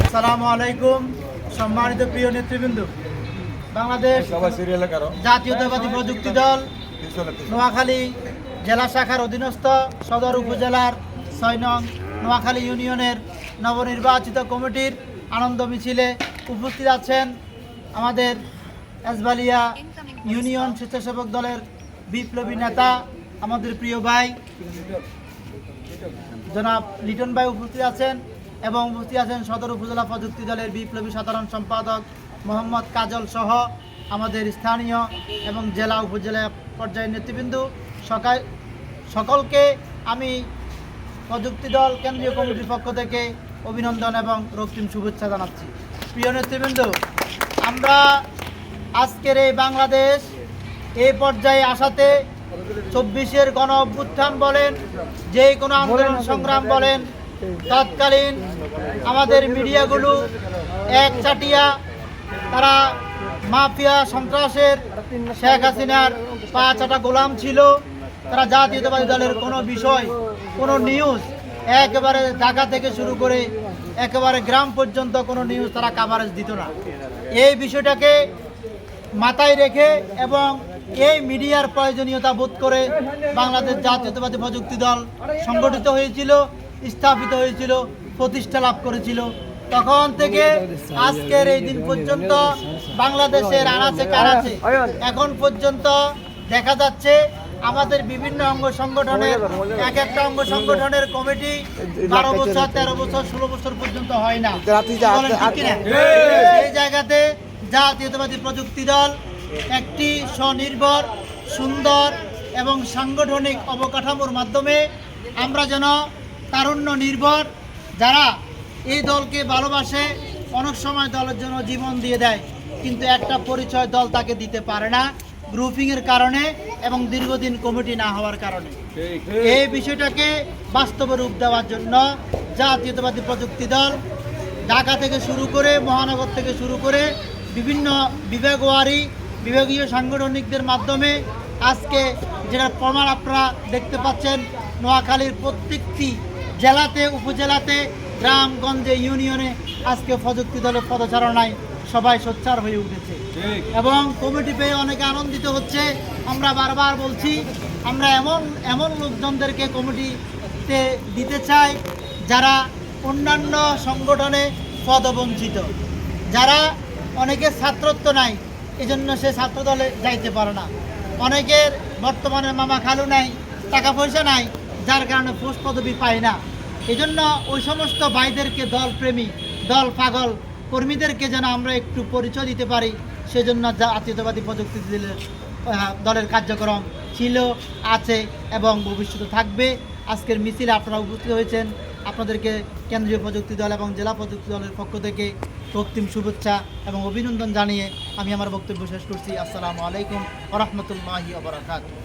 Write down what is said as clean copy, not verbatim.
আসসালামু আলাইকুম। সম্মানিত প্রিয় নেতৃবৃন্দ, বাংলাদেশ জাতীয়তাবাদী প্রযুক্তি দল নোয়াখালী জেলা শাখার অধীনস্থ সদর উপজেলার ৬ নং নোয়াখালী ইউনিয়নের নবনির্বাচিত কমিটির আনন্দ মিছিলে উপস্থিত আছেন আমাদের এসবালিয়া ইউনিয়ন স্বেচ্ছাসেবক দলের বিপ্লবী নেতা, আমাদের প্রিয় ভাই জনাব লিটন ভাই উপস্থিত আছেন এবং উপস্থিত আছেন সদর উপজেলা প্রযুক্তি দলের বিপ্লবী সাধারণ সম্পাদক মোহাম্মদ কাজল সহ আমাদের স্থানীয় এবং জেলা উপজেলা পর্যায়ের নেতৃবৃন্দ। সকলকে আমি প্রযুক্তি দল কেন্দ্রীয় কমিটির পক্ষ থেকে অভিনন্দন এবং রক্তিম শুভেচ্ছা জানাচ্ছি। প্রিয় নেতৃবৃন্দ, আমরা আজকের এই বাংলাদেশ এই পর্যায়ে আসাতে ২৪-এর গণ অভ্যুত্থান বলেন, যে কোনো আন্দোলন সংগ্রাম বলেন, তৎকালীন আমাদের মিডিয়াগুলো একচাটিয়া, তারা মাফিয়া সন্ত্রাসের শেখ হাসিনার পা চাটা গোলাম ছিল। তারা জাতীয়তাবাদী দলের কোনো বিষয়, কোনো নিউজ, একেবারে ঢাকা থেকে শুরু করে একেবারে গ্রাম পর্যন্ত কোনো নিউজ তারা কাভারেজ দিত না। এই বিষয়টাকে মাথায় রেখে এবং এই মিডিয়ার প্রয়োজনীয়তা বোধ করে বাংলাদেশ জাতীয়তাবাদী প্রযুক্তি দল সংগঠিত হয়েছিল, স্থাপিত হয়েছিল, প্রতিষ্ঠা লাভ করেছিল। তখন থেকে আজকের এই দিন পর্যন্ত বাংলাদেশের আনাচে কানাচে এখন পর্যন্ত দেখা যাচ্ছে আমাদের বিভিন্ন অঙ্গ সংগঠনের এক একটা অঙ্গ সংগঠনের কমিটি 12 বছর, 13 বছর, 16 বছর পর্যন্ত হয় না। এই জায়গাতে জাতীয়তাবাদী প্রযুক্তি দল একটি স্বনির্ভর, সুন্দর এবং সাংগঠনিক অবকাঠামোর মাধ্যমে আমরা যেন তারুণ্য নির্ভর, যারা এই দলকে ভালোবাসে, অনেক সময় দলের জন্য জীবন দিয়ে দেয়, কিন্তু একটা পরিচয় দল তাকে দিতে পারে না গ্রুপিংয়ের কারণে এবং দীর্ঘদিন কমিটি না হওয়ার কারণে। এই বিষয়টাকে বাস্তবে রূপ দেওয়ার জন্য জাতীয়তাবাদী প্রযুক্তি দল ঢাকা থেকে শুরু করে, মহানগর থেকে শুরু করে বিভিন্ন বিভাগীয় সাংগঠনিকদের মাধ্যমে আজকে যেটা প্রমাণ আপনারা দেখতে পাচ্ছেন, নোয়াখালীর প্রত্যেকটি জেলাতে, উপজেলাতে, গ্রামগঞ্জে, ইউনিয়নে আজকে প্রযুক্তি দলের পদচারণায় সবাই সোচ্চার হয়ে উঠেছে এবং কমিটি পেয়ে অনেকে আনন্দিত হচ্ছে। আমরা বারবার বলছি, আমরা এমন লোকজনদেরকে কমিটিতে দিতে চাই যারা অন্যান্য সংগঠনে পদবঞ্চিত, যারা অনেকের ছাত্রত্ব নাই, এজন্য সে ছাত্র দলে যাইতে পারে না, অনেকের বর্তমানে মামা খালু নাই, টাকা পয়সা নাই, যার কারণে পোস্ট পদবি পায় না। এজন্য ওই সমস্ত ভাইদেরকে, দল প্রেমী, দল পাগল কর্মীদেরকে যেন আমরা একটু পরিচয় দিতে পারি, সেজন্য জাতীয়তাবাদী প্রযুক্তি দলের কার্যক্রম ছিল, আছে এবং ভবিষ্যতে থাকবে। আজকের মিছিলে আপনারা উপস্থিত হয়েছেন, আপনাদেরকে কেন্দ্রীয় প্রযুক্তি দল এবং জেলা প্রযুক্তি দলের পক্ষ থেকে রক্তিম শুভেচ্ছা এবং অভিনন্দন জানিয়ে আমি আমার বক্তব্য শেষ করছি। আসসালামু আলাইকুম ওয়া রাহমাতুল্লাহি ওয়া বারাকাতুহু।